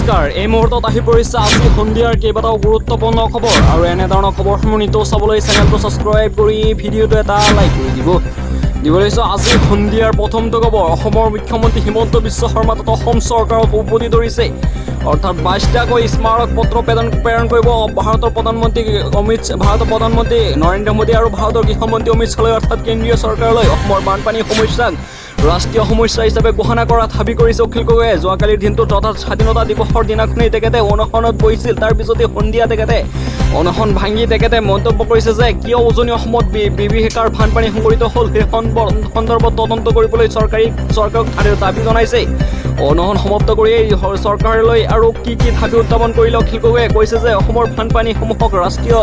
নমস্কাৰ এই মুহূৰ্তত আহি পৰিছে আজি সন্ধিয়াৰ কেইবাটাও গুৰুত্বপূৰ্ণ খবৰ আৰু এনেধৰণৰ খবৰসমূহ নিতৌ চাবলৈ চেনেলটো ছাবস্ক্ৰাইব কৰি ভিডিঅ'টো এটা লাইক কৰি দিব লৈছোঁ আজি সন্ধিয়াৰ প্ৰথমটো খবৰ অসমৰ মুখ্যমন্ত্ৰী হিমন্ত বিশ্ব শৰ্মা তথা অসম চৰকাৰক উভতি ধৰিছে অৰ্থাৎ 22টাকৈ স্মাৰক পত্ৰ প্ৰেৰণ কৰিব ভাৰতৰ প্ৰধানমন্ত্ৰী নৰেন্দ্ৰ মোদী আৰু ভাৰতৰ গৃহমন্ত্ৰী অমিত শ্বাহলৈ অৰ্থাৎ কেন্দ্ৰীয় চৰকাৰলৈ অসমৰ বানপানীৰ সমস্যাক ৰাষ্ট্ৰীয় সমস্যা হিচাপে ঘোষণা কৰাত দাবী কৰিছে অখিল গগৈয়ে যোৱাকালিৰ দিনটোত অৰ্থাৎ স্বাধীনতা দিৱসৰ দিনাখনেই তেখেতে অনশনত বহিছিল তাৰ পিছতে সন্ধিয়া তেখেতে অনশন ভাঙি তেখেতে মন্তব্য কৰিছে যে কিয় উজনি অসমত বিভীষিকাৰ বানপানী সংঘটিত হ'ল সেই সন্দৰ্ভত তদন্ত কৰিবলৈ চৰকাৰক দাবী জনাইছে অনশন সমাপ্ত কৰি চৰকাৰলৈ আৰু কি দাবী উত্থাপন কৰিলে অখিল গগৈয়ে কৈছে যে অসমৰ বানপানীসমূহক ৰাষ্ট্ৰীয়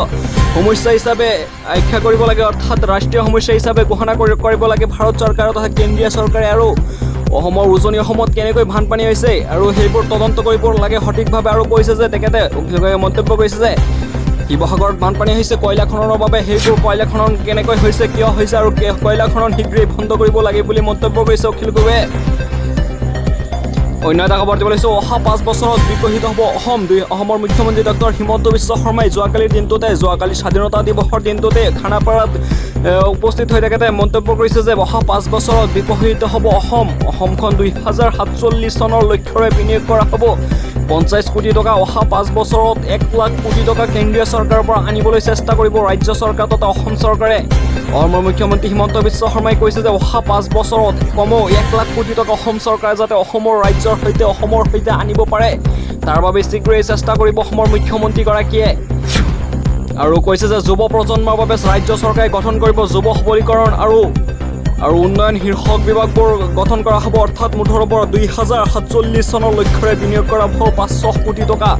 সমস্যা হিচাপে আখ্যা কৰিব লাগে অৰ্থাৎ ৰাষ্ট্ৰীয় সমস্যা হিচাপে ঘোষণা কৰিব লাগে ভাৰত চৰকাৰ তথা কেন্দ্ৰীয় চৰকাৰে আৰু অসমৰ উজনি অসমত কেনেকৈ বানপানী হৈছে আৰু সেইবোৰ তদন্ত কৰিব লাগে সঠিকভাৱে আৰু কৈছে যে তেখেতে অখিল গগৈয়ে মন্তব্য কৰিছে যে শিৱসাগৰত বানপানী হৈছে কয়লা খননৰ বাবে সেইবোৰ কয়লা খনন কেনেকৈ হৈছে কিয় হৈছে আৰু কয়লা খনন শীঘ্ৰেই বন্ধ কৰিব লাগে বুলি মন্তব্য কৰিছে অখিল গগৈয়ে অন্য এটা খবৰ দিব লৈছোঁ অহা 5 বছৰত বিকশিত হ'ব অসমৰ মুখ্যমন্ত্ৰী ডক্টৰ হিমন্ত বিশ্ব শৰ্মাই যোৱাকালি স্বাধীনতা দিৱসৰ দিনটোতে খানাপাৰাত উপস্থিত হৈ তেখেতে মন্তব্য কৰিছে যে অহা 5 বছৰত বিকশিত হ'ব অসমখন 2047 চনৰ লক্ষ্যৰে বিনিয়োগ কৰা হ'ব 50 কোটি টকা অহা 5 বছৰত 1 লাখ কোটি টকা কেন্দ্ৰীয় চৰকাৰৰ পৰা আনিবলৈ চেষ্টা কৰিব ৰাজ্য চৰকাৰ তথা অসম চৰকাৰে অসমৰ মুখ্যমন্ত্ৰী হিমন্ত বিশ্ব শৰ্মাই কৈছে যে অহা 5 বছৰত কমেও 1 লাখ কোটি টকা অসম চৰকাৰে যাতে অসমৰ সৈতে আনিব পাৰে তাৰ বাবে শীঘ্ৰেই চেষ্টা কৰিব অসমৰ মুখ্যমন্ত্ৰীগৰাকীয়ে আৰু কৈছে যে যুৱ প্ৰজন্মৰ বাবে ৰাজ্য চৰকাৰে গঠন কৰিব যুৱ সবলীকৰণ আৰু উন্নয়ন শীৰ্ষক বিভাগবোৰ গঠন কৰা হ'ব অৰ্থাৎ মুঠৰ ওপৰত 2047 চনৰ লক্ষ্যৰে বিনিয়োগ কৰা হ'ব 500 কোটি টকা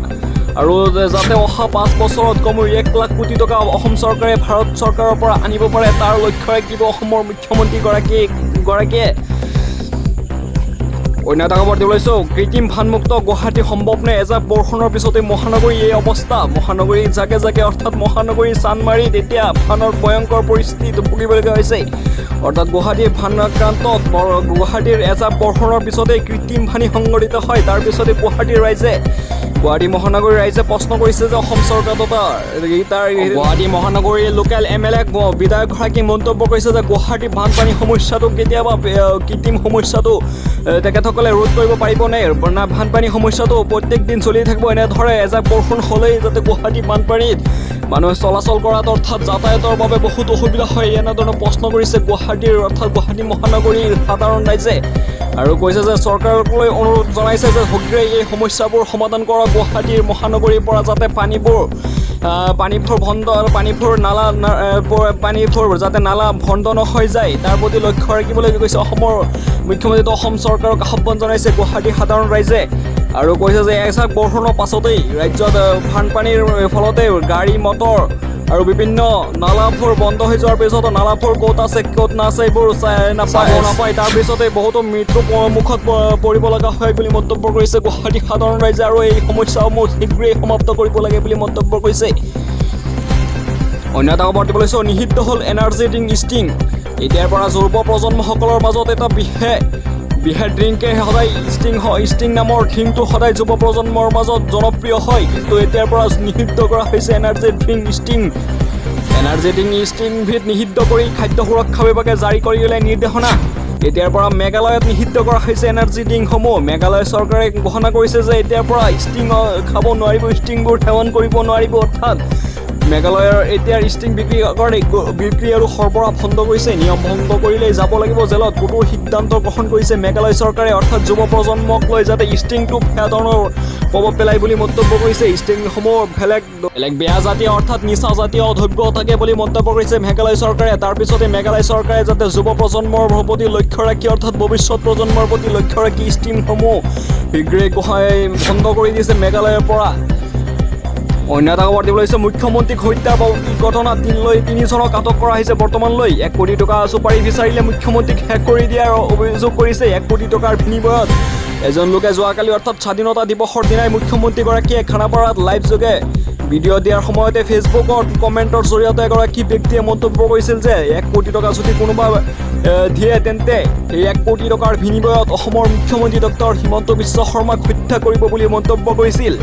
আৰু যাতে অহা 5 বছৰত কমেও 1 লাখ কোটি টকা অসম চৰকাৰে ভাৰত চৰকাৰৰ পৰা আনিব পাৰে তাৰ লক্ষ্য ৰাখিব অসমৰ মুখ্যমন্ত্ৰীগৰাকীয়ে অন্য এটা খবৰ দিব লৈছোঁ কৃত্ৰিম বানমুক্ত গুৱাহাটী সম্ভৱ নে এজাক বৰষুণৰ পিছতে মহানগৰীৰ এই অৱস্থা মহানগৰীৰ জাগে অৰ্থাৎ মহানগৰীৰ চান্দমাৰীত এতিয়া বানৰ ভয়ংকৰ পৰিস্থিতি ভুগিবলগীয়া হৈছে অৰ্থাৎ গুৱাহাটীৰ গুৱাহাটীৰ এজাক বৰষুণৰ পিছতেই কৃত্ৰিম বানী সংঘটিত হয় তাৰ পিছতে গুৱাহাটী মহানগৰীৰ ৰাইজে প্ৰশ্ন কৰিছে যে অসম চৰকাৰ তথা গুৱাহাটী মহানগৰীৰ লোকেল MLA বিধায়কগৰাকী মন্তব্য কৰিছে যে গুৱাহাটীৰ বানপানী সমস্যাটো কেতিয়াবা কৃত্ৰিম সমস্যাটো তেখেতসকলে ৰোধ কৰিব পাৰিবনে বানপানী সমস্যাটো প্ৰত্যেক দিন চলি থাকিব এনেদৰে এজাক বৰষুণ হ'লেই যাতে গুৱাহাটী বানপানীত মানুহে চলাচল কৰাত অৰ্থাৎ যাতায়াতৰ বাবে বহুত অসুবিধা হয় এনেধৰণৰ প্ৰশ্ন কৰিছে গুৱাহাটী মহানগৰীৰ সাধাৰণ ৰাইজে আৰু কৈছে যে চৰকাৰলৈ অনুৰোধ জনাইছে যে শীঘ্ৰেই এই সমস্যাবোৰ সমাধান কৰা গুৱাহাটীৰ মহানগৰীৰ পৰা যাতে পানীবোৰ যাতে নালা বন্ধ নহৈ যায় তাৰ প্ৰতি লক্ষ্য ৰাখিবলৈ কৈছে অসমৰ মুখ্যমন্ত্ৰী অসম চৰকাৰক আহ্বান জনাইছে গুৱাহাটীৰ সাধাৰণ ৰাইজে আৰু কৈছে যে এজাক বৰষুণৰ পাছতেই ৰাজ্যত বানপানীৰ ফলতে গাড়ী মটৰ আৰু বিভিন্ন নালাবোৰ বন্ধ হৈ যোৱাৰ পিছতো নালাবোৰ ক'ত আছে ক'ত নাছে এইবোৰ নাপায় তাৰ পিছতে বহুতো মৃত্যু মুখত পৰিব লগা হয় বুলি মন্তব্য কৰিছে গুৱাহাটী সাধাৰণ ৰাইজে আৰু এই সমস্যাসমূহ শীঘ্ৰেই সমাপ্ত কৰিব লাগে বুলি মন্তব্য কৰিছে অন্য এটা খবৰ দিব লৈছোঁ নিষিদ্ধ হ'ল এনাৰ্জি ষ্টিং এতিয়াৰ পৰা যুৱ প্ৰজন্মসকলৰ মাজত এটা বিশেষ ড্ৰিংকে সদায় ষ্টিং নামৰ ড্ৰিংকটো সদায় যুৱ প্ৰজন্মৰ মাজত জনপ্ৰিয় হয় কিন্তু এতিয়াৰ পৰা নিষিদ্ধ কৰা হৈছে এনাৰ্জি ড্ৰিংকবিধ নিষিদ্ধ কৰি খাদ্য সুৰক্ষা বিভাগে জাৰি কৰিলে নিৰ্দেশনা এতিয়াৰ পৰা মেঘালয়ত নিষিদ্ধ কৰা হৈছে এনাৰ্জি ড্ৰিংকসমূহ মেঘালয় চৰকাৰে ঘোষণা কৰিছে যে এতিয়াৰ পৰা ষ্টিং খাব নোৱাৰিব ষ্টিংবোৰ সেৱন কৰিব নোৱাৰিব অৰ্থাৎ মেঘালয়ৰ এতিয়া ষ্টিং বিক্ৰী আৰু সৰবৰাহ বন্ধ কৰিছে নিয়ম ভংগ কৰিলেই যাব লাগিব জেলত কঠোৰ সিদ্ধান্ত গ্ৰহণ কৰিছে মেঘালয় চৰকাৰে অৰ্থাৎ যুৱ প্ৰজন্মক লৈ যাতে ষ্টিংটো বেয়া ধৰণৰ প্ৰভাৱ পেলায় বুলি মন্তব্য কৰিছে ষ্টিংসমূহ বেলেগ বেয়া জাতীয় অৰ্থাৎ নিচা জাতীয় দ্ৰব্য থাকে বুলি মন্তব্য কৰিছে মেঘালয় চৰকাৰে তাৰপিছতে মেঘালয় চৰকাৰে যাতে যুৱ প্ৰজন্মৰ প্ৰতি লক্ষ্য ৰাখি অৰ্থাৎ ভৱিষ্যত প্ৰজন্মৰ প্ৰতি লক্ষ্য ৰাখি ষ্টিংসমূহ শীঘ্ৰেই বন্ধ কৰি দিছে মেঘালয়ৰ পৰা অন্য এটা খবৰ দিব লৈছে মুখ্যমন্ত্ৰীক হত্যাৰ ঘটনাত 3জনক আটক কৰা হৈছে বৰ্তমানলৈ 1 কোটি টকা চুপাৰী বিচাৰিলে মুখ্যমন্ত্ৰীক শেষ কৰি দিয়াৰ অভিযোগ কৰিছে 1 কোটি টকাৰ বিনিময়ত এজন লোকে যোৱাকালি অৰ্থাৎ স্বাধীনতা দিৱসৰ দিনাই মুখ্যমন্ত্ৰীগৰাকীয়ে খানাপাৰাত লাইভ যোগে ভিডিঅ' দিয়াৰ সময়তে ফেচবুকত কমেণ্টৰ জৰিয়তে এগৰাকী ব্যক্তিয়ে মন্তব্য কৰিছিল যে 1 কোটি টকা যদি কোনোবা দিয়ে তেন্তে এই 1 কোটি টকাৰ বিনিময়ত অসমৰ মুখ্যমন্ত্ৰী ডক্টৰ হিমন্ত বিশ্ব শৰ্মাক হত্যা কৰিব বুলি মন্তব্য কৰিছিল।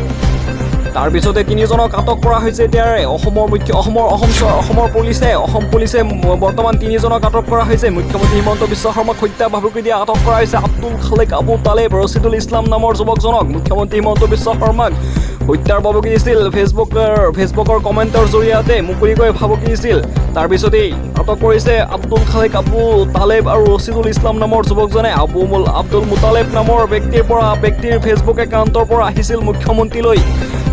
তাৰ পিছতে তিনিজনক আটক কৰা হৈছে। এতিয়া অসম পুলিচে বৰ্তমান তিনিজনক আটক কৰা হৈছে। মুখ্যমন্ত্ৰী হিমন্ত বিশ্ব শৰ্মাক হত্যা ভাবুকি দিয়া আটক কৰা হৈছে আব্দুল খালেক আবু তালেব ৰছিদুল ইছলাম নামৰ যুৱকজনক। মুখ্যমন্ত্ৰী হিমন্ত বিশ্ব শৰ্মাক হত্যাৰ ভাবুকি দিছিল ফেচবুকৰ কমেণ্টৰ জৰিয়তে মুকলিকৈ ভাবুকি দিছিল। তাৰপিছতেই আটক কৰিছে আব্দুল খালেক আবু তালেব আৰু ৰছিদুল ইছলাম নামৰ যুৱকজনে। আব্দুল মুতালেব নামৰ ব্যক্তিৰ ফেচবুক একাউণ্টৰ পৰা আহিছিল মুখ্যমন্ত্ৰীলৈ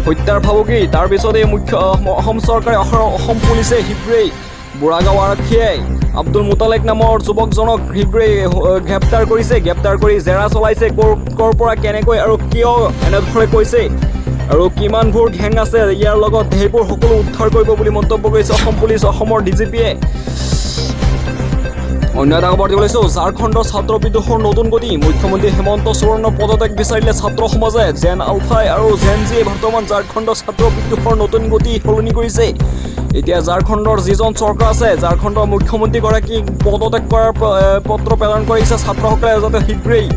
হত্যাৰ ভাবুকি। তাৰপিছতেই অসম চৰকাৰে অসম পুলিচে শীঘ্ৰেই বুঢ়াগাঁও আৰক্ষীয়ে আব্দুল মুতালেক নামৰ যুৱকজনক শীঘ্ৰেই গ্ৰেপ্তাৰ কৰিছে। গ্ৰেপ্তাৰ কৰি জেৰা চলাইছে ক'ৰ পৰা কেনেকৈ আৰু কিয় এনেদৰে কৈছে আৰু কিমানবোৰ ঘেং আছে ইয়াৰ লগত সেইবোৰ সকলো উদ্ধাৰ কৰিব বুলি মন্তব্য কৰিছে অসম পুলিচ, অসমৰ DGPয়ে। অন্য এটা খবৰ দিব লৈছোঁ, ঝাৰখণ্ডৰ ছাত্ৰ বিদ্ৰোহৰ নতুন গতি। মুখ্যমন্ত্ৰী হেমন্ত সোৰেনৰ পদত্যাগ বিচাৰিলে ছাত্ৰ সমাজে। জেন আলফাই আৰু জেন জিয়ে বৰ্তমান ঝাৰখণ্ডৰ ছাত্ৰ বিদ্ৰোহৰ নতুন গতি সলনি কৰিছে। এতিয়া ঝাৰখণ্ডৰ যিজন চৰকাৰ আছে, ঝাৰখণ্ডৰ মুখ্যমন্ত্ৰীগৰাকীক পদত্যাগ কৰাৰ পত্ৰ প্ৰেৰণ কৰিছে ছাত্ৰসকলে যাতে শীঘ্ৰেই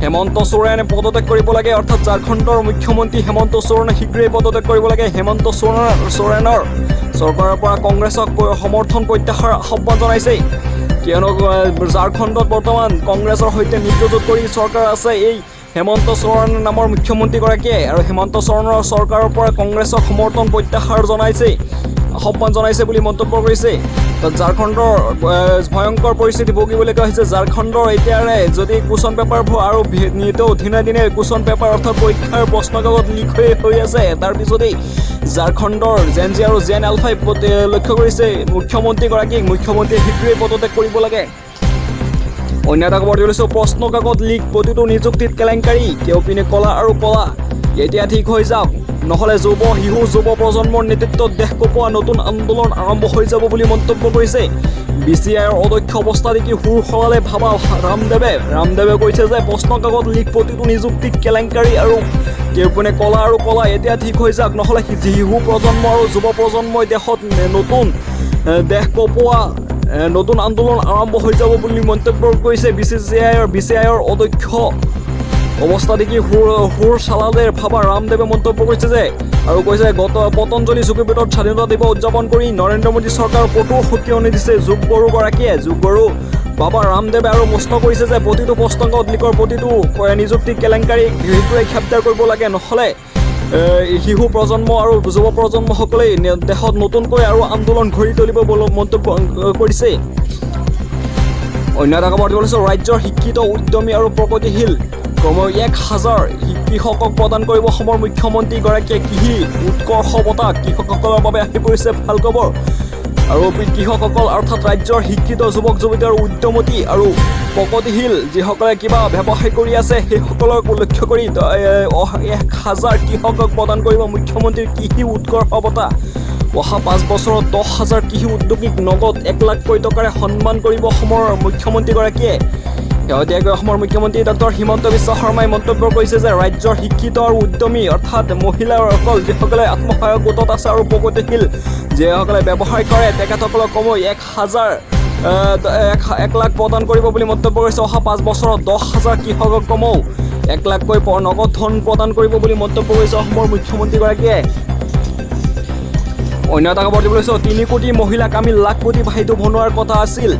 হেমন্ত সোৰেনে পদত্যাগ কৰিব লাগে, অৰ্থাৎ ঝাৰখণ্ডৰ মুখ্যমন্ত্ৰী হেমন্ত সোৰেনে শীঘ্ৰেই পদত্যাগ কৰিব লাগে। হেমন্ত সোৰেনৰ চৰকাৰৰ পৰা কংগ্ৰেছক সমৰ্থন প্ৰত্যাহাৰ আহ্বান জনাইছে, কিয়নো ঝাৰখণ্ডত বৰ্তমান কংগ্ৰেছৰ সৈতে মিত্ৰজোঁট কৰি চৰকাৰ আছে এই হেমন্ত সোৰেন নামৰ মুখ্যমন্ত্ৰীগৰাকীয়ে। আৰু হেমন্ত সোৰেনৰ চৰকাৰৰ পৰা কংগ্ৰেছক সমৰ্থন প্ৰত্যাহাৰ আহ্বান জনাইছে বুলি মন্তব্য কৰিছে। ঝাৰখণ্ডৰ ভয়ংকৰ পৰিস্থিতি ভুগিবলগীয়া হৈছে। ঝাৰখণ্ডৰ এতিয়াৰে যদি কুৱেশ্যন পেপাৰবোৰ আৰু দিনে দিনে কুৱেশ্যন পেপাৰ অৰ্থাৎ পৰীক্ষাৰ প্ৰশ্নকাকত লিক হৈ আছে। তাৰপিছতেই ঝাৰখণ্ডৰ জেন জি আৰু জেন আলফাই লক্ষ্য কৰিছে মুখ্যমন্ত্ৰীয়ে শীঘ্ৰেই পদত্যাগ কৰিব লাগে। অন্য এটা খবৰ দিছোঁ, প্ৰশ্নকাকত লিক, প্ৰতিটো নিযুক্তিত কেলেংকাৰী, কেউপিনে কলা আৰু কলা। এতিয়া ঠিক হৈ যাওক, নহ'লে যুৱ প্ৰজন্মৰ নেতৃত্বত দেশ কঁপোৱা নতুন আন্দোলন আৰম্ভ হৈ যাব বুলি মন্তব্য কৰিছে BCIৰ অধ্যক্ষ অৱস্থা দেখি সুৰ সলালে ভাবা ৰামদেৱে কৈছে যে প্ৰশ্নকাকত লিক, প্ৰতিটো নিযুক্তিত কেলেংকাৰী আৰু কেউপিনে কলা আৰু কলা। এতিয়া ঠিক হৈ যাওক, নহ'লে শিশু প্ৰজন্ম আৰু যুৱ প্ৰজন্মই দেশত দেশ কঁপোৱা নতুন আন্দোলন আৰম্ভ হৈ যাব বুলি মন্তব্য কৰিছে BCIৰ অধ্যক্ষ অৱস্থা দেখি সুৰ চালালে ভাবা ৰামদেৱে মন্তব্য কৰিছে যে আৰু কৈছে পতঞ্জলি যোগপীঠত স্বাধীনতা দিৱস উদযাপন কৰি নৰেন্দ্ৰ মোদী চৰকাৰৰ কঠোৰ সকিয়নি দিছে যোগগুৰুগৰাকীয়ে। বাবা ৰামদেৱে আৰু প্ৰশ্ন কৰিছে যে প্ৰতিটো প্ৰশ্নকাকত লিকৰ, প্ৰতিটো নিযুক্তি কেলেংকাৰী শীঘ্ৰেই গ্ৰেপ্তাৰ কৰিব লাগে, নহ'লে শিশু প্ৰজন্ম আৰু যুৱ প্ৰজন্মসকলে দেশত নতুনকৈ আৰু আন্দোলন গঢ়ি তুলিব বুলি মন্তব্য কৰিছে। অন্য এটা খবৰ দিব লৈছোঁ, ৰাজ্যৰ শিক্ষিত উদ্যমী আৰু প্ৰগতিশীল ক্ৰমে 1000 কৃষকক প্ৰদান কৰিব অসমৰ মুখ্যমন্ত্ৰীগৰাকীয়ে কৃষি উৎকৰ্ষ বঁটা। কৃষকসকলৰ বাবে আহি পৰিছে ভাল খবৰ। আৰু কৃষকসকল অৰ্থাৎ ৰাজ্যৰ শিক্ষিত যুৱক যুৱতী আৰু উদ্যমী আৰু প্ৰগতিশীল যিসকলে কিবা ব্যৱসায় কৰি আছে সেইসকলক লক্ষ্য কৰি 1000 কৃষকক প্ৰদান কৰিব মুখ্যমন্ত্ৰীৰ কৃষি উৎকৰ্ষ বঁটা। অহা 5 বছৰত 10,000 কৃষি উদ্যোগীক নগদ 1 লাখ কোটি টকাৰে সন্মান কৰিব অসমৰ মুখ্যমন্ত্ৰীগৰাকীয়ে। শেহতীয়াকৈ অসমৰ মুখ্যমন্ত্ৰী ডক্টৰ হিমন্ত বিশ্ব শৰ্মাই মন্তব্য কৰিছে যে ৰাজ্যৰ শিক্ষিত আৰু উদ্যমী অৰ্থাৎ মহিলাসকল যিসকলে আত্মসহায়ক গোটত আছে আৰু প্ৰগতিশীল যিসকলে ব্যৱসায় কৰে তেখেতসকলক কমেও 1 লাখ প্ৰদান কৰিব বুলি মন্তব্য কৰিছে। অহা 5 বছৰত 10,000 কৃষকক কমেও 1 লাখকৈ নগদ ধন প্ৰদান কৰিব বুলি মন্তব্য কৰিছে অসমৰ মুখ্যমন্ত্ৰীগৰাকীয়ে। অন্য এটা খবৰ দিব লৈছোঁ, 3 কোটি মহিলাক আমি লাখপতি ভাইটো বনোৱাৰ কথা আছিল।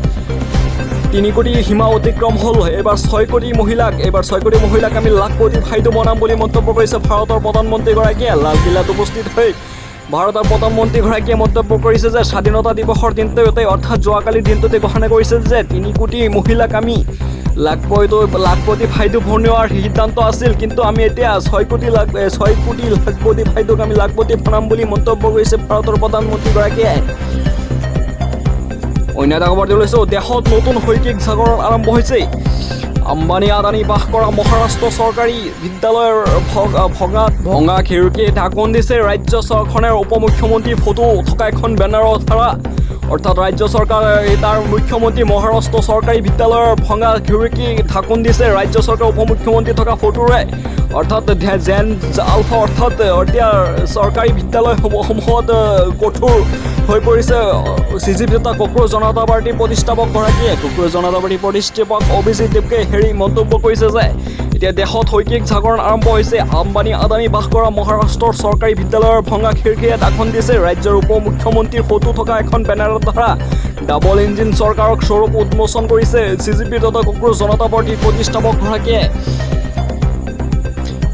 3 কোটিৰ সীমা অতিক্ৰম হ'ল। এইবাৰ 6 কোটি মহিলাক আমি লাখপতি ভাইটো বনাম বুলি মন্তব্য কৰিছে ভাৰতৰ প্ৰধানমন্ত্ৰীগৰাকীয়ে। লালকিল্লাত উপস্থিত হৈ ভাৰতৰ প্ৰধানমন্ত্ৰীগৰাকীয়ে মন্তব্য কৰিছে যে স্বাধীনতা দিৱসৰ দিনটোতে অৰ্থাৎ যোৱাকালিৰ দিনটোতে ঘোষণা কৰিছে যে 3 কোটি মহিলাক আমি লাখপতি ভাইটো বনোৱাৰ সিদ্ধান্ত আছিল, কিন্তু আমি এতিয়া 6 কোটি লাখপতি ভাইটোক আমি লাখপতি বনাম বুলি মন্তব্য কৰিছে ভাৰতৰ প্ৰধানমন্ত্ৰীগৰাকীয়ে। অন্য এটা খবৰ দিব লৈছোঁ, দেশত নতুন শৈক্ষিক জাগৰণ আৰম্ভ হৈছে। আম্বানী আদানী বাস কৰা মহাৰাষ্ট্ৰ চৰকাৰী বিদ্যালয়ৰ ভঙা খিৰিকী ঢাকন দিছে ৰাজ্য চৰকাৰৰ উপ মুখ্যমন্ত্ৰীৰ ফটো থকা এখন বেনাৰৰ দ্বাৰা। অৰ্থাৎ ৰাজ্য চৰকাৰে তাৰ মুখ্যমন্ত্ৰী মহাৰাষ্ট্ৰ চৰকাৰী বিদ্যালয়ৰ ভঙা খিৰিকী ঢাকোন দিছে ৰাজ্য চৰকাৰৰ উপমুখ্যমন্ত্ৰী থকা ফটোৰে। অৰ্থাৎ জেন আলফা অৰ্থাৎ এতিয়া চৰকাৰী বিদ্যালয়সমূহত কঠোৰ হৈ পৰিছে CJP তথা কক্ৰোচ জনতা পাৰ্টীৰ প্ৰতিষ্ঠাপকগৰাকীয়ে। কক্ৰোচ জনতা পাৰ্টীৰ প্ৰতিষ্ঠাপক অভিজিৎ দেৱকে হেৰি মন্তব্য কৰিছে যে এতিয়া দেশত শৈক্ষিক জাগৰণ আৰম্ভ হৈছে। আম্বানী আদানী বাস কৰা মহাৰাষ্ট্ৰৰ চৰকাৰী বিদ্যালয়ৰ ভঙা খিৰিকীয়ে ঢাকোন দিছে ৰাজ্যৰ উপ মুখ্যমন্ত্ৰীৰ ফটো থকা এখন বেনাৰৰ দ্বাৰা ডাবল ইঞ্জিন চৰকাৰক স্বৰূপ উন্মোচন কৰিছে CJP তথা কক্ৰোচ জনতা পাৰ্টীৰ প্ৰতিষ্ঠাপকগৰাকীয়ে।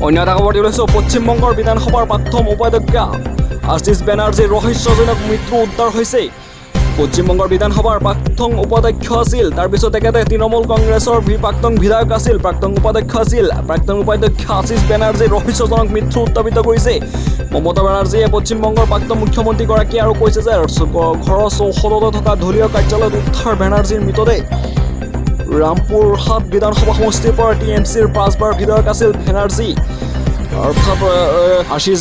অন্য এটা খবৰ দিছোঁ পশ্চিমবংগৰ বিধানসভাৰ প্ৰাক্তন উপাধ্যক্ষ আশিষ বেনাৰ্জীৰ ৰহস্যজনক মৃত্যু উদ্ধাৰ হৈছে। পশ্চিমবংগৰ বিধানসভাৰ প্ৰাক্তন উপাধ্যক্ষ আছিল, তাৰপিছত তেখেতে তৃণমূল কংগ্ৰেছৰ প্ৰাক্তন বিধায়ক আছিল, প্ৰাক্তন উপাধ্যক্ষ আছিল। প্ৰাক্তন উপাধ্যক্ষ আশিষ বেনাৰ্জীৰ ৰহস্যজনক মৃত্যু উত্থাপিত কৰিছে মমতা বেনাৰ্জীয়ে পশ্চিমবংগৰ প্ৰাক্তন মুখ্যমন্ত্ৰীগৰাকীয়ে আৰু কৈছে যে ঘৰৰ চৌহদতে থকা দলীয় কাৰ্যালয়ত উদ্ধাৰ বেনাৰ্জীৰ মৃতদেহ। ৰামপুৰহাট বিধানসভা সমষ্টিৰ পৰা TMCৰ 5বাৰ বিধায়ক আছিল বেনাৰ্জী। অৰ্থাৎ আশিষ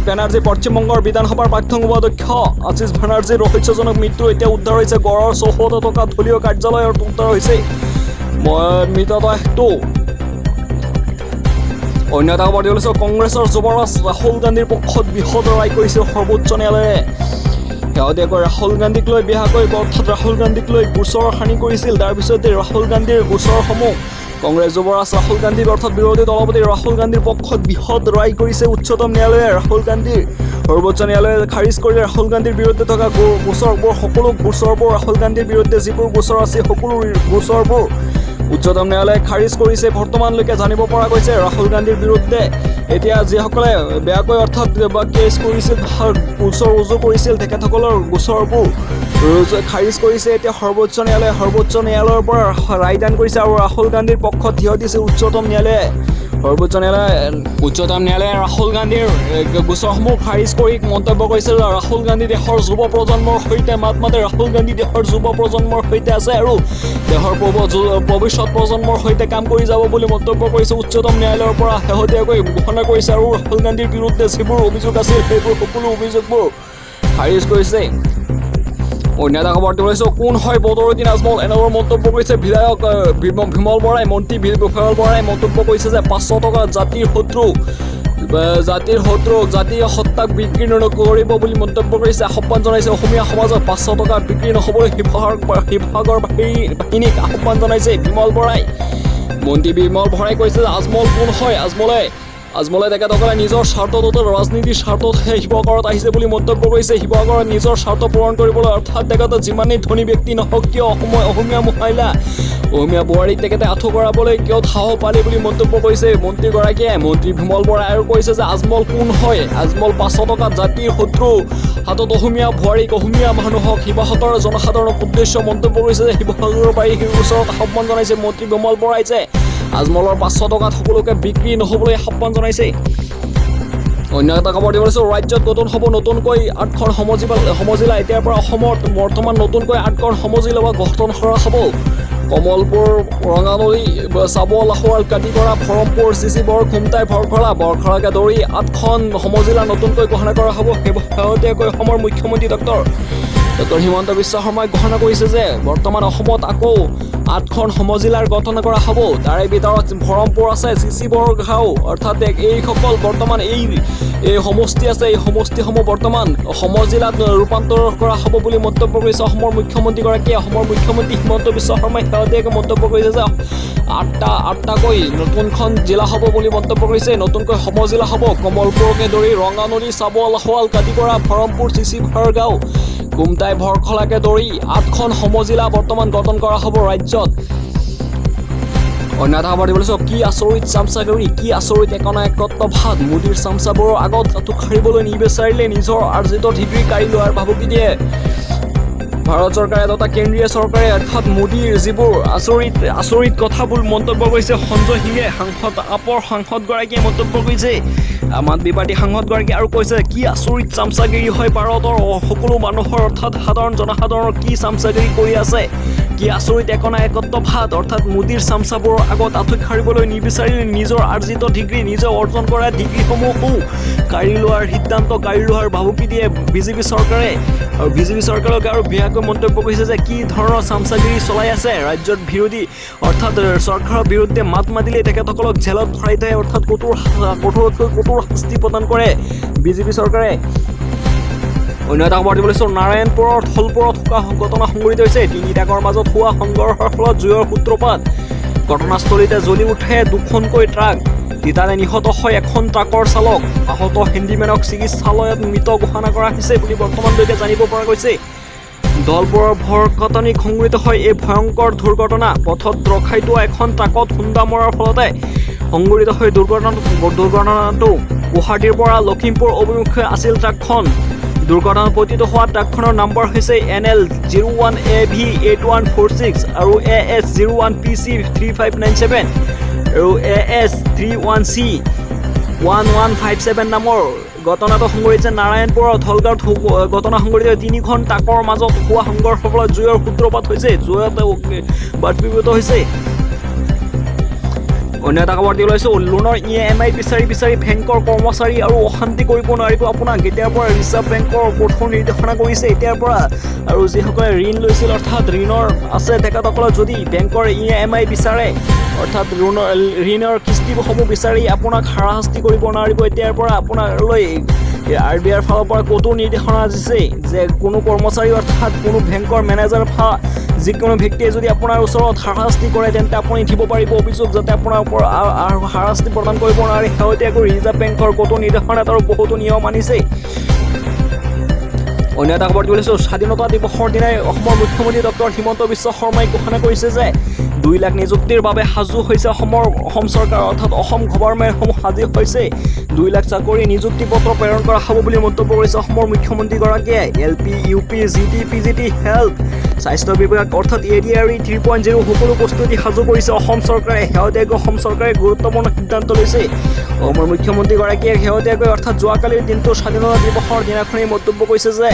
বেনাৰ্জী পশ্চিমবংগৰ বিধানসভাৰ প্ৰাক্তন উপাধ্যক্ষ আশিষ বেনাৰ্জীৰ ৰহস্যজনক মৃত্যু এতিয়া উদ্ধাৰ হৈছে। গড়ৰ চৌহদত থকা দলীয় কাৰ্যালয়ত উদ্ধাৰ হৈছে মৃতদেহটো। অন্য এটা খবৰ দিছোঁ কংগ্ৰেছৰ যুৱৰাজ ৰাহুল গান্ধীৰ পক্ষত বৃহৎ ৰায় কৰিছে সৰ্বোচ্চ ন্যায়ালয়ে। শেহতীয়াকৈ ৰাহুল গান্ধীক লৈ অৰ্থাৎ ৰাহুল গান্ধীক লৈ গোচৰ সানি কৰিছিল। তাৰপিছতে ৰাহুল গান্ধীৰ গোচৰসমূহ কংগ্ৰেছ যুৱৰাজ ৰাহুল গান্ধীৰ অৰ্থাৎ বিৰোধী দলপতি ৰাহুল গান্ধীৰ পক্ষত বৃহৎ ৰায় কৰিছে উচ্চতম ন্যায়ালয়ে। ৰাহুল গান্ধীৰ সৰ্বোচ্চ ন্যায়ালয়ে খাৰিজ কৰি ৰাহুল গান্ধীৰ বিৰুদ্ধে থকা সকলো গোচৰবোৰ ৰাহুল গান্ধীৰ বিৰুদ্ধে যিবোৰ গোচৰ আছে সকলো গোচৰবোৰ উচ্চতম ন্যায়ালয়ে খাৰিজ কৰিছে। বৰ্তমানলৈকে জানিব পৰা গৈছে ৰাহুল গান্ধীৰ বিৰুদ্ধে এতিয়া যিসকলে বেয়াকৈ অৰ্থাৎ কেছ কৰিছিল গোচৰ ৰুজু কৰিছিল তেখেতসকলৰ গোচৰবোৰ খাৰিজ কৰিছে এতিয়া সৰ্বোচ্চ ন্যায়ালয়ৰ পৰা ৰায়দান কৰিছে আৰু ৰাহুল গান্ধীৰ পক্ষত থিয় দিছে উচ্চতম ন্যায়ালয়ে। উচ্চতম ন্যায়ালয়ে ৰাহুল গান্ধীৰ গোচৰসমূহ খাৰিজ কৰি মন্তব্য কৰিছে যে ৰাহুল গান্ধী দেশৰ যুৱ প্ৰজন্মৰ সৈতে মাত মাতে। ৰাহুল গান্ধী দেশৰ যুৱ প্ৰজন্মৰ সৈতে আছে আৰু দেশৰ ভৱিষ্যত প্ৰজন্মৰ সৈতে কাম কৰি যাব বুলি মন্তব্য কৰিছে উচ্চতম ন্যায়ালয়ৰ পৰা শেহতীয়াকৈ ঘোষণা কৰিছে আৰু ৰাহুল গান্ধীৰ বিৰুদ্ধে যিবোৰ অভিযোগ আছিল সেইবোৰ সকলো অভিযোগবোৰ খাৰিজ কৰিছে। অন্য এটা খবৰ দিছোঁ কোন হয় বদৰুদ্দিন আজমল এনেদৰে মন্তব্য কৰিছে বিধায়ক বিমল বৰাই। মন্ত্ৰী বিমল বৰাই মন্তব্য কৰিছে যে 500 টকা জাতিৰ শত্ৰু জাতীয় সত্তাক বিক্ৰী নকৰিব বুলি মন্তব্য কৰিছে। আহ্বান জনাইছে অসমীয়া সমাজত 500 টকা বিক্ৰী নহ'বলৈ শিৱসাগৰ বাহিনীক আহ্বান জনাইছে বিমল বৰাই। মন্ত্ৰী বিমল বৰাই কৈছে যে আজমল কোন হয়। আজমলে তেখেতসকলে নিজৰ স্বাৰ্থত ৰাজনীতিৰ স্বাৰ্থতহে শিৱসাগৰত আহিছে বুলি মন্তব্য কৰিছে। শিৱসাগৰত নিজৰ স্বাৰ্থ পূৰণ কৰিবলৈ অৰ্থাৎ তেখেতে যিমানেই ধনী ব্যক্তি নহওক কিয় অসমীয়া মহিলা অসমীয়া বোৱাৰীক তেখেতে আঁঠু কৰাবলৈ কিয় সাহস পালে বুলি মন্তব্য কৰিছে মন্ত্ৰীগৰাকীয়ে। মন্ত্ৰী বিমল বৰাই আৰু কৈছে যে আজমল কোন হয়। আজমল 500 টকাত জাতিৰ শত্ৰু হাতত অসমীয়া বোৱাৰীক অসমীয়া মানুহক শিৱসাগৰৰ জনসাধাৰণক উদ্দেশ্য মন্তব্য কৰিছে যে শিৱসাগৰৰ বাহিনীৰ ওচৰত আহ্বান জনাইছে মন্ত্ৰী বিমল বৰাই যে আজমলৰ 500 টকাত সকলোকে বিক্ৰী নহ'বলৈ আহ্বান জনাইছে। অন্য এটা খবৰ দিছোঁ ৰাজ্যত নতুনকৈ 8খন সমজিলা এতিয়াৰ পৰা অসমত বৰ্তমান নতুনকৈ 8খন সমজিলা গঠন কৰা হ'ব। কমলপুৰ ৰঙানদী চাবুৱা লাহোৱাল কাটিগড়া ফৰমপুৰ চিচিবৰ খুমটাই বৰখলাকে ধৰি 8খন সমজিলা নতুনকৈ ঘোষণা কৰা হ'ব। শেহতীয়াকৈ অসমৰ মুখ্যমন্ত্ৰী ডক্টৰ হিমন্ত বিশ্ব শৰ্মাই ঘোষণা কৰিছে যে বৰ্তমান অসমত আকৌ 8খন সমজিলাৰ গঠন কৰা হ'ব। তাৰে ভিতৰত ফৰমপুৰ আছে, চিচিবৰগাঁও অৰ্থাৎ এইসকল বৰ্তমান এই সমষ্টি আছে। এই সমষ্টিসমূহ বৰ্তমান সমজিলাত ৰূপান্তৰ কৰা হ'ব বুলি মন্তব্য কৰিছে অসমৰ মুখ্যমন্ত্ৰীগৰাকীয়ে। অসমৰ মুখ্যমন্ত্ৰী হিমন্ত বিশ্ব শৰ্মাই শেহতীয়াকৈ মন্তব্য কৰিছে যে আঠটাকৈ নতুনখন জিলা হ'ব বুলি মন্তব্য কৰিছে। নতুনকৈ সমজিলা হ'ব কমলপুৰকে ধৰি ৰঙানদী চাবুৱা লাহোৱাল কাটিগড়া ফৰমপুৰ চিচিবৰগাঁও খুমটাই বৰখলাকে ধৰি 8খন সমজিলা বৰ্তমান গঠন কৰা হ'ব ৰাজ্যত। অন্য এটা খবৰ দিছোঁ কি আচৰিত চামচাগিৰি কি আচৰিত একনায়কত্ববাদ। মোদীৰ চামচাবোৰৰ আগত আঁঠু কাঢ়িবলৈ নিবিচাৰিলে নিজৰ আৰ্জিত ডিগ্ৰী কাঢ়ি লোৱাৰ ভাবুকি দিয়ে ভাৰত চৰকাৰে তথা কেন্দ্ৰীয় চৰকাৰে। অৰ্থাৎ মোদীৰ যিবোৰ আচৰিত কথাবোৰ মন্তব্য কৰিছে সঞ্জয় সিঙে আপৰ সাংসদগৰাকীয়ে মন্তব্য কৰিছে। আম আদমি পাৰ্টী সাংসদগৰাকীয়ে আৰু কৈছে কি আচৰিত চামচাগিৰি হয় ভাৰতৰ সকলো মানুহৰ অৰ্থাৎ জনসাধাৰণৰ কি চামচাগিৰি কৰি আছে, কি আচৰিত একনা একত্বভাত অৰ্থাৎ মোদীৰ চামচাবোৰৰ আগত আঁঠুত সাৰিবলৈ নিবিচাৰিলে নিজৰ আৰ্জিত ডিগ্ৰী নিজে অৰ্জন কৰা ডিগ্ৰীসমূহো কাঢ়ি লোৱাৰ সিদ্ধান্ত কাঢ়ি লোৱাৰ ভাবুকি দিয়ে বিজেপি চৰকাৰে আৰু বিজেপি চৰকাৰক আৰু বেয়াকৈ মন্তব্য কৰিছে যে কি ধৰণৰ চামচাগিৰি চলাই আছে ৰাজ্যত বিৰোধী অৰ্থাৎ চৰকাৰৰ বিৰুদ্ধে মাত মাতিলে তেখেতসকলক জেলত ভৰাই দিয়ে অৰ্থাৎ কঠোৰতকৈ কঠোৰ শাস্তি প্ৰদান কৰে বিজেপি চৰকাৰে অন্য এটা খবৰ দিবলৈ নাৰায়ণপুৰৰ থলপুৰত হোৱা ঘটনা সংঘটিত হৈছে তিনি ডাঙৰ মাজত হোৱা সংঘৰ্ষৰ ফলত জুইৰ সূত্ৰপাত ঘটনাস্থলীতে জ্বলি উঠে দুখনকৈ ট্ৰাক তিতাতে নিহত হয় এখন ট্ৰাকৰ চালক আহত হেণ্ডিমেনক চিকিৎসালয়ত মৃত ঘোষণা কৰা হৈছে বুলি বৰ্তমানলৈকে জানিব পৰা গৈছে দলবোৰৰ ভৰকটনি সংঘটিত হয় এই ভয়ংকৰ দুৰ্ঘটনা পথত ৰখাই থোৱা এখন ট্ৰাকত খুন্দা মৰাৰ ফলতে সংঘটিত হয় দুৰ্ঘটনাটো গুৱাহাটীৰ পৰা লখিমপুৰ অভিমুখে আছিল ট্ৰাকখন দুৰ্ঘটনাত পতিত হোৱা ট্ৰাকখনৰ নম্বৰ হৈছে NL01AV8146 আৰু AS01PC3597 আৰু AS31C1157 নামৰ ঘটনাটো সংঘটিত নাৰায়ণপুৰৰ ধলগাঁৱত ঘটনা সংঘটিত তিনিখন ট্ৰাকৰ মাজত হোৱা সংঘৰ্ষৰ ফলত জুইৰ সূত্ৰপাত হৈছে জুইত বাষ্পীভূত হৈছে অন্য এটা খবৰ দি ওলাইছোঁ লোনৰ EMI বিচাৰি বেংকৰ কৰ্মচাৰী আৰু অশান্তি কৰিব নোৱাৰিব আপোনাক এতিয়াৰ পৰা ৰিজাৰ্ভ বেংকৰ কঠোৰ নিৰ্দেশনা কৰিছে এতিয়াৰ পৰা আৰু যিসকলে ঋণ লৈছিল অৰ্থাৎ ঋণৰ আছে তেখেতসকলক যদি বেংকৰ EMI বিচাৰে অৰ্থাৎ ঋণৰ কিস্তিসমূহ বিচাৰি আপোনাক হাৰাশাস্তি কৰিব নোৱাৰিব এতিয়াৰ পৰা আপোনালৈ RBIৰ ফালৰ পৰা কঠোৰ নিৰ্দেশনা দিছে যে কোনো কৰ্মচাৰী অৰ্থাৎ কোনো বেংকৰ মেনেজাৰ যিকোনো ব্যক্তিয়ে যদি আপোনাৰ ওচৰত হাৰাশাস্তি কৰে তেন্তে আপুনি দিব পাৰিব অভিযোগ যাতে আপোনাৰ ওপৰত হাৰাশাস্তি প্ৰদান কৰিব নোৱাৰে শেহতীয়াকৈ ৰিজাৰ্ভ বেংকৰ কঠোৰ নিৰ্দেশনাত আৰু বহুতো নিয়ম আনিছে অন্য এটা খবৰ দিছোঁ স্বাধীনতা দিৱসৰ দিনাই অসমৰ মুখ্যমন্ত্ৰী ডক্টৰ হিমন্ত বিশ্ব শৰ্মাই ঘোষণা কৰিছে যে 2 লাখ নিযুক্তিৰ বাবে সাজু হৈছে অসম চৰকাৰ অৰ্থাৎ অসম গভৰ্ণমেণ্টসমূহ সাজু হৈছে 2 লাখ চাকৰি নিযুক্তি পত্ৰ প্ৰেৰণ কৰা হ'ব বুলি মন্তব্য কৰিছে অসমৰ মুখ্যমন্ত্ৰীগৰাকীয়ে LP UP GT PGT health স্বাস্থ্য বিভাগ অৰ্থাৎ ADRE 3.0 সকলো প্ৰস্তুতি সাজু কৰিছে অসম চৰকাৰে শেহতীয়াকৈ অসম চৰকাৰে গুৰুত্বপূৰ্ণ সিদ্ধান্ত লৈছে অসমৰ মুখ্যমন্ত্ৰীগৰাকীয়ে শেহতীয়াকৈ অৰ্থাৎ যোৱাকালিৰ দিনটো স্বাধীনতা দিৱসৰ দিনাখনেই মন্তব্য কৰিছে যে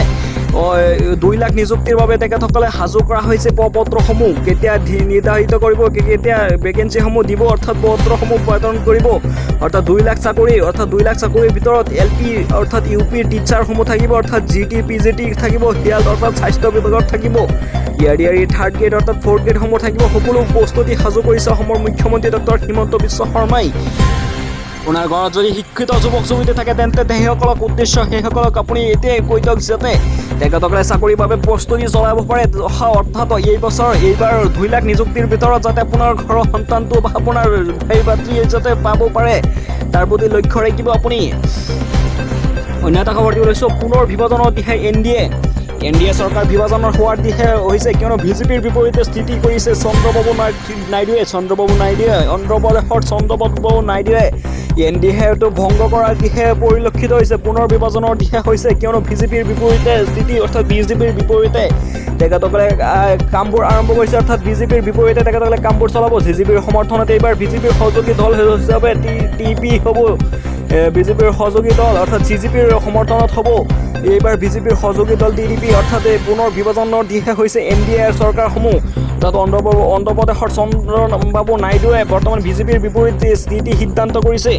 2 লাখ নিযুক্তিৰ বাবে তেখেতসকলে সাজু কৰা হৈছে পত্ৰসমূহ কেতিয়া নিৰ্ধাৰিত কৰিব কেতিয়া ভেকেঞ্চিসমূহ দিব অৰ্থাৎ পত্ৰসমূহ প্ৰদান কৰিব অৰ্থাৎ 2 লাখ চাকৰি অৰ্থাৎ 2 লাখ চাকৰিৰ ভিতৰত LP অৰ্থাৎ UP টিচাৰসমূহ থাকিব অৰ্থাৎ GT PGT থাকিব হেল্থ অৰ্থাৎ স্বাস্থ্য বিভাগত থাকিব ADRE 3rd গ্ৰেড অৰ্থাৎ 4th গ্ৰেডসমূহ থাকিব সকলো প্ৰস্তুতি সাজু কৰিছে অসমৰ মুখ্যমন্ত্ৰী ডক্টৰ হিমন্ত বিশ্ব শৰ্মাই আপোনাৰ ঘৰত যদি শিক্ষিত যুৱক যুৱতী থাকে তেন্তে সেইসকলক উদ্দেশ্য সেইসকলক আপুনি এতিয়াই কৈ দিয়ক যাতে তেখেতসকলে চাকৰিৰ বাবে প্ৰস্তুতি চলাব পাৰে অৰ্থাৎ এইবাৰ 2 লাখ নিযুক্তিৰ ভিতৰত যাতে আপোনাৰ ঘৰৰ সন্তানটো বা আপোনাৰ ভাই ভাতৃয়ে যাতে পাব পাৰে তাৰ প্ৰতি লক্ষ্য ৰাখিব আপুনি অন্য এটা খবৰ দি ওলাইছোঁ পুনৰ বিভাজনৰ দিশে NDA চৰকাৰ বিভাজনৰ হোৱাৰ দিশে হৈছে কিয়নো বিজেপিৰ বিপৰীতে স্থিতি কৰিছে চন্দ্ৰবাবু নাইডুৱে অন্ধ্ৰপ্ৰদেশৰ চন্দ্ৰবাবু নাইডুৱে NDAটো ভংগ কৰাৰ দিশে পৰিলক্ষিত হৈছে পুনৰ বিভাজনৰ দিশে হৈছে কিয়নো বিজেপিৰ বিপৰীতে স্থিতি অৰ্থাৎ বিজেপিৰ বিপৰীতে তেখেতসকলে কামবোৰ আৰম্ভ কৰিছে অৰ্থাৎ বিজেপিৰ বিপৰীতে তেখেতসকলে কামবোৰ চলাব CJPৰ সমৰ্থনত এইবাৰ বিজেপিৰ সহযোগী দল হিচাপে TP হ'ব বিজেপিৰ সহযোগী দল অৰ্থাৎ CJPৰ সমৰ্থনত হ'ব এইবাৰ বিজেপিৰ সহযোগী দল TDP অৰ্থাৎ পুনৰ বিভাজনৰ দিশে হৈছে NDA চৰকাৰসমূহ তাত অন্ধ্ৰপ্ৰদেশৰ চন্দ্ৰবাবু নাইডুৱে বৰ্তমান বিজেপিৰ বিপৰীতে স্থিতি সিদ্ধান্ত কৰিছে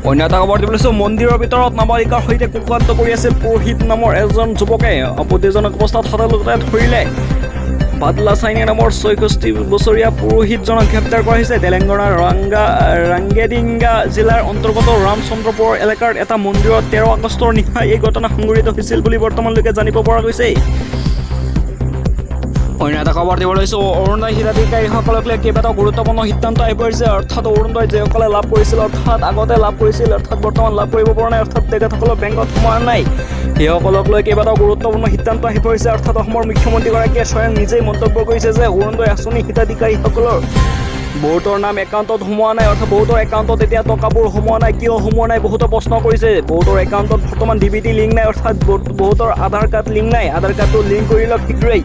অন্য এটা খবৰ দিবলৈ মন্দিৰৰ ভিতৰত নাবালিকাৰ সৈতে কুকান্ত কৰি আছিল পুৰোহিত নামৰ এজন যুৱকে আপত্তিজনক অৱস্থাত হাততে ধৰিলে বাদলা চাইনি নামৰ 64 বছৰীয়া পুৰোহিতজনক গ্ৰেপ্তাৰ কৰা হৈছে তেলেংগানাৰ ৰাংগেডিঙ্গা জিলাৰ অন্তৰ্গত ৰামচন্দ্ৰপুৰ এলেকাৰ এটা মন্দিৰত 13 আগষ্টৰ নিশা এই ঘটনা সংঘটিত হৈছিল বুলি বৰ্তমানলৈকে জানিব পৰা গৈছে অন্য এটা খবৰ দিব লৈছোঁ অৰুণোদয় হিতাধিকাৰীসকলক লৈ কেইবাটাও গুৰুত্বপূৰ্ণ সিদ্ধান্ত আহি পৰিছে অৰ্থাৎ অৰুণোদয় যিসকলে লাভ কৰিছিল অৰ্থাৎ আগতে লাভ কৰিছিল অৰ্থাৎ বৰ্তমান লাভ কৰিব পৰা নাই অৰ্থাৎ তেখেতসকলৰ বেংকত সোমোৱা নাই সেইসকলক লৈ কেইবাটাও গুৰুত্বপূৰ্ণ সিদ্ধান্ত আহি পৰিছে অৰ্থাৎ অসমৰ মুখ্যমন্ত্ৰীগৰাকীয়ে স্বয়ং নিজেই মন্তব্য কৰিছে যে অৰুণোদয় আঁচনি হিতাধিকাৰীসকলৰ বহুতৰ নাম একাউণ্টত সোমোৱা নাই অৰ্থাৎ বহুতৰ একাউণ্টত এতিয়া টকাবোৰ সোমোৱা নাই কিয় সোমোৱা নাই বহুতো প্ৰশ্ন কৰিছে বহুতৰ একাউণ্টত বৰ্তমান DBT লিংক নাই অৰ্থাৎ বহুতৰ আধাৰ কাৰ্ড লিংক নাই আধাৰ কাৰ্ডটো লিংক কৰি লওক শীঘ্ৰেই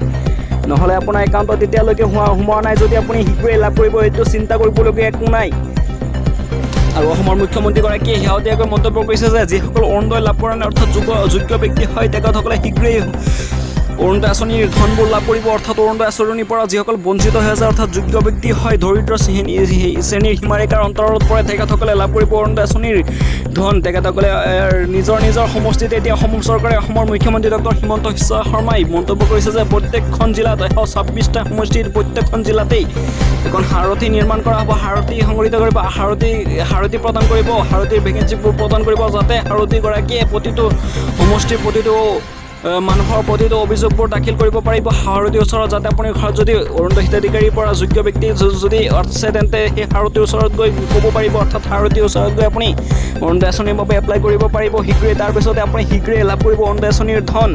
নহ'লে আপোনাৰ একাউণ্টত এতিয়ালৈকে সোমোৱা নাই যদি আপুনি শীঘ্ৰেই লাভ কৰিব এইটো চিন্তা কৰিবলগীয়া একো নাই আৰু অসমৰ মুখ্যমন্ত্ৰীগৰাকীয়ে শেহতীয়াকৈ মন্তব্য কৰিছে যে যিসকল অৰুণোদয় লাভ কৰা নাই অৰ্থাৎ যোগ্য ব্যক্তি হয় তেখেতসকলে শীঘ্ৰেই অৰুণোদয় আঁচনিৰ ধনবোৰ লাভ কৰিব। অৰ্থাৎ অৰুণোদয় আঁচনিৰ পৰা যিসকল বঞ্চিত হৈ আছে, অৰ্থাৎ যোগ্য ব্যক্তি হয়, দৰিদ্ৰ শ্ৰেণীৰ সীমাৰেখাৰ অন্তৰত পৰে, তেখেতসকলে লাভ কৰিব অৰুণোদয় আঁচনিৰ ধন। তেখেতসকলে নিজৰ সমষ্টিতে এতিয়া অসম চৰকাৰে, অসমৰ মুখ্যমন্ত্ৰী ডক্টৰ হিমন্ত বিশ্ব শৰ্মাই মন্তব্য কৰিছে যে প্ৰত্যেকখন জিলাত 126টা সমষ্টিত প্ৰত্যেকখন জিলাতেই এখন সাৰথি নিৰ্মাণ কৰা হ'ব, সাৰথি সংগঠিত কৰিব, সাৰথি প্ৰদান কৰিব, সাৰথিৰ ভেকেঞ্চিবোৰ প্ৰদান কৰিব, যাতে সাৰথিগৰাকীয়ে প্ৰতিটো সমষ্টিৰ প্ৰতিটো মানুহৰ প্ৰতিটো অভিযোগবোৰ দাখিল কৰিব পাৰিব সাৰথিৰ ওচৰত, যাতে আপুনি ঘৰত যদি অৰুণোদয় হিতাধিকাৰীৰ পৰা যোগ্য ব্যক্তি যদি আছে তেন্তে সেই সাৰথিৰ ওচৰত গৈ ক'ব পাৰিব, অৰ্থাৎ সাৰথিৰ ওচৰত গৈ আপুনি অৰুণোদয় আঁচনিৰ বাবে এপ্লাই কৰিব পাৰিব শীঘ্ৰেই। তাৰপিছতে আপুনি শীঘ্ৰেই লাভ কৰিব অৰুণোদয় আঁচনিৰ ধন।